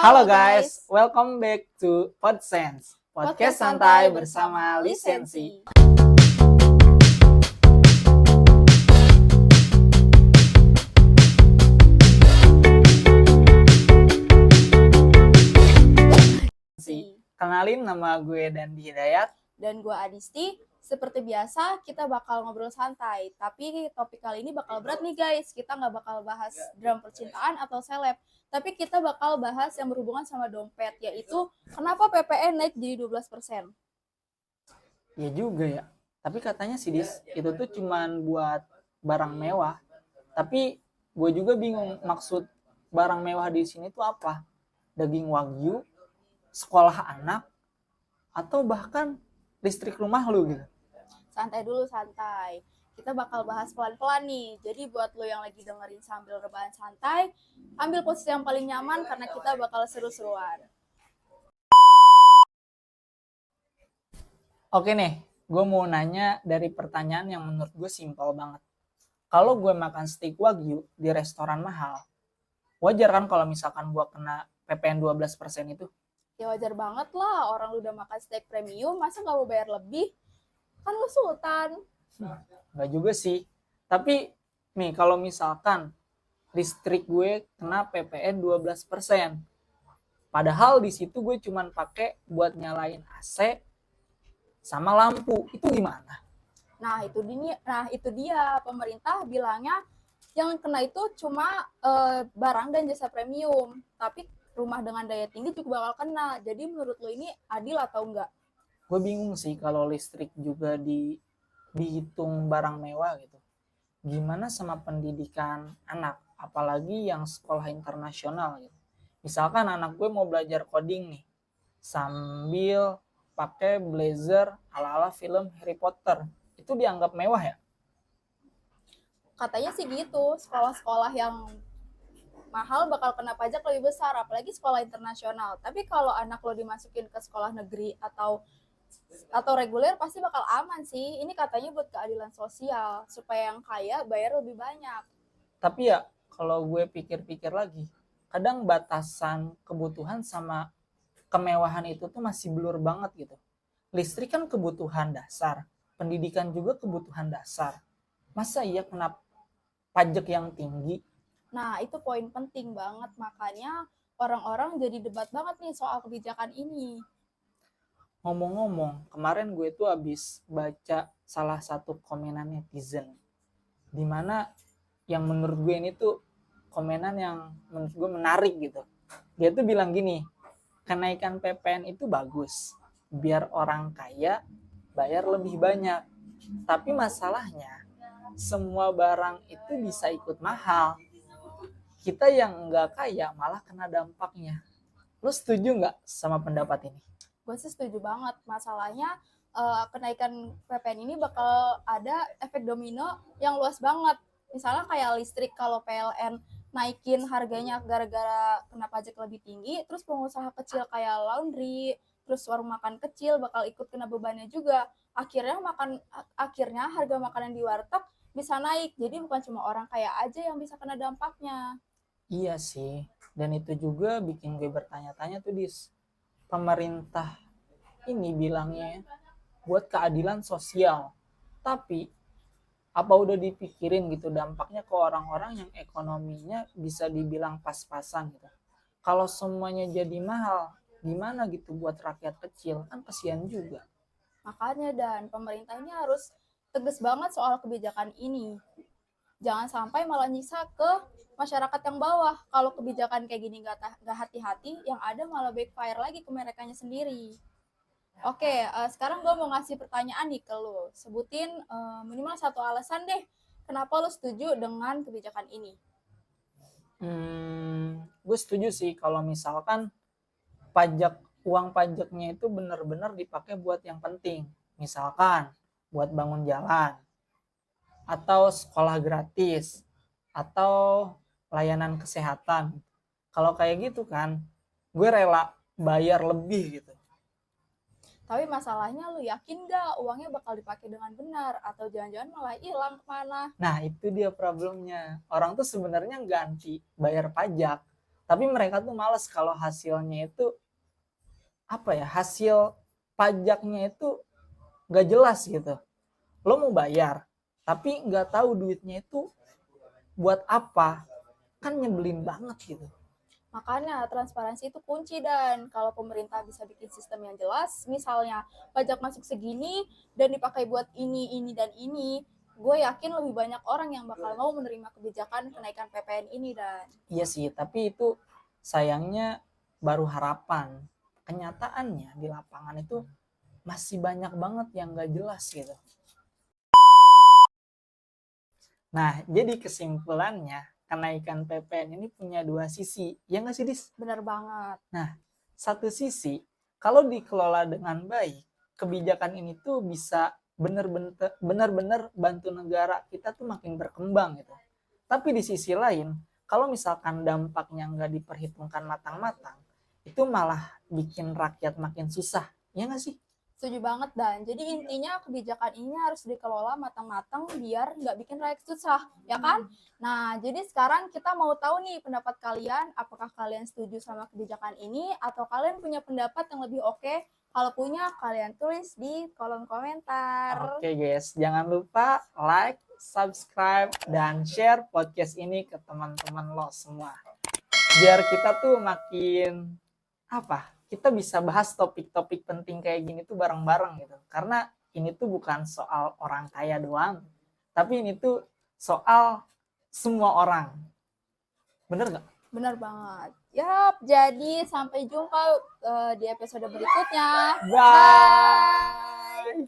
Halo guys, welcome back to PodSense, podcast santai bersama Lisensi. Kenalin, nama gue Dandi Hidayat. Dan gue Adisti. Seperti biasa, kita bakal ngobrol santai. Tapi topik kali ini bakal berat nih guys. Kita nggak bakal bahas drama percintaan atau seleb. Tapi kita bakal bahas yang berhubungan sama dompet, yaitu kenapa PPN naik jadi 12%. Ya juga ya. Tapi katanya sih Dis, itu tuh cuman buat barang mewah. Tapi gue juga bingung maksud barang mewah di sini tuh apa? Daging wagyu, sekolah anak, atau bahkan listrik rumah lu gitu. Santai dulu, santai. Kita bakal bahas pelan-pelan nih. Jadi buat lo yang lagi dengerin sambil rebahan santai, ambil posisi yang paling nyaman karena kita bakal seru-seruan. Oke nih, gue mau nanya dari pertanyaan yang menurut gue simpel banget. Kalau gue makan steak wagyu di restoran mahal, wajar kan kalau misalkan gue kena PPN 12% itu? Ya wajar banget lah, orang lu udah makan steak premium, masa gak mau bayar lebih? Kan lu sultan. Nggak juga sih. Tapi nih kalau misalkan listrik gue kena PPN 12%. Padahal di situ gue cuman pakai buat nyalain AC sama lampu. Itu gimana? Nah, itu dia pemerintah bilangnya yang kena itu cuma barang dan jasa premium, tapi rumah dengan daya tinggi juga bakal kena. Jadi menurut lo ini adil atau enggak? Gue bingung sih kalau listrik juga dihitung barang mewah gitu. Gimana sama pendidikan anak, apalagi yang sekolah internasional gitu. Misalkan anak gue mau belajar coding nih, sambil pakai blazer ala-ala film Harry Potter. Itu dianggap mewah ya? Katanya sih gitu, sekolah-sekolah yang mahal bakal kena pajak lebih besar, apalagi sekolah internasional. Tapi kalau anak lo dimasukin ke sekolah negeri atau reguler pasti bakal aman sih. Ini katanya buat keadilan sosial, supaya yang kaya bayar lebih banyak. Tapi ya kalau gue pikir-pikir lagi, kadang batasan kebutuhan sama kemewahan itu tuh masih blur banget gitu. Listrik kan kebutuhan dasar, pendidikan juga kebutuhan dasar. Masa iya kena pajak yang tinggi? Nah, itu poin penting banget, makanya orang-orang jadi debat banget nih soal kebijakan ini. Ngomong-ngomong, kemarin gue tuh habis baca salah satu komenan netizen, dimana yang menurut gue ini tuh komenan yang menurut gue menarik gitu. Dia tuh bilang gini, kenaikan PPN itu bagus, biar orang kaya bayar lebih banyak. Tapi masalahnya, semua barang itu bisa ikut mahal. Kita yang nggak kaya malah kena dampaknya. Lo setuju nggak sama pendapat ini? Gue sih setuju banget. Masalahnya kenaikan PPN ini bakal ada efek domino yang luas banget. Misalnya kayak listrik, kalau PLN naikin harganya gara-gara kena pajak lebih tinggi, terus pengusaha kecil kayak laundry, terus warung makan kecil bakal ikut kena bebannya juga. Akhirnya harga makanan di warteg bisa naik. Jadi bukan cuma orang kaya aja yang bisa kena dampaknya. Iya sih, dan itu juga bikin gue bertanya-tanya tuh Dis. Pemerintah ini bilangnya buat keadilan sosial. Tapi apa udah dipikirin gitu dampaknya ke orang-orang yang ekonominya bisa dibilang pas-pasan gitu. Kalau semuanya jadi mahal, gimana gitu buat rakyat kecil? Kan kasihan juga. Makanya dan pemerintah ini harus tegas banget soal kebijakan ini. Jangan sampai malah nyisa ke masyarakat yang bawah. Kalau kebijakan kayak gini nggak hati-hati, yang ada malah backfire lagi ke merekanya sendiri. Oke, sekarang gue mau ngasih pertanyaan nih ke lo. Sebutin minimal satu alasan deh kenapa lo setuju dengan kebijakan ini. Gue setuju sih kalau misalkan uang pajaknya itu benar-benar dipakai buat yang penting. Misalkan buat bangun jalan, atau sekolah gratis, atau layanan kesehatan. Kalau kayak gitu kan, gue rela bayar lebih gitu. Tapi masalahnya lu yakin gak uangnya bakal dipakai dengan benar atau jangan-jangan malah hilang kemana? Nah itu dia problemnya. Orang tuh sebenarnya nggak anti bayar pajak, Tapi mereka tuh males kalau hasilnya itu apa ya, hasil pajaknya itu nggak jelas gitu. Lo mau bayar, tapi nggak tahu duitnya itu buat apa, kan nyebelin banget gitu. Makanya transparansi itu kunci, dan kalau pemerintah bisa bikin sistem yang jelas, misalnya pajak masuk segini dan dipakai buat ini dan ini, gue yakin lebih banyak orang yang bakal mau menerima kebijakan kenaikan PPN ini. Dan Iya sih, tapi itu sayangnya baru harapan. Kenyataannya di lapangan itu masih banyak banget yang nggak jelas gitu. Nah, jadi kesimpulannya, kenaikan PPN ini punya dua sisi. Ya nggak sih, Dis? benar banget. Nah, satu sisi, kalau dikelola dengan baik, kebijakan ini tuh bisa benar-benar bantu negara kita tuh makin berkembang gitu. Tapi di sisi lain, kalau misalkan dampaknya nggak diperhitungkan matang-matang, itu malah bikin rakyat makin susah. Ya nggak sih? Setuju banget, dan jadi intinya kebijakan ini harus dikelola matang-matang biar nggak bikin rakyat susah, ya kan? Nah, jadi sekarang kita mau tahu nih pendapat kalian, apakah kalian setuju sama kebijakan ini atau kalian punya pendapat yang lebih oke? Kalau punya, kalian tulis di kolom komentar. Oke guys, jangan lupa like, subscribe, dan share podcast ini ke teman-teman lo semua. Biar kita tuh makin kita bisa bahas topik-topik penting kayak gini tuh bareng-bareng gitu. Karena ini tuh bukan soal orang kaya doang, tapi ini tuh soal semua orang. Bener nggak? Benar banget. Yap, jadi sampai jumpa di episode berikutnya. Bye.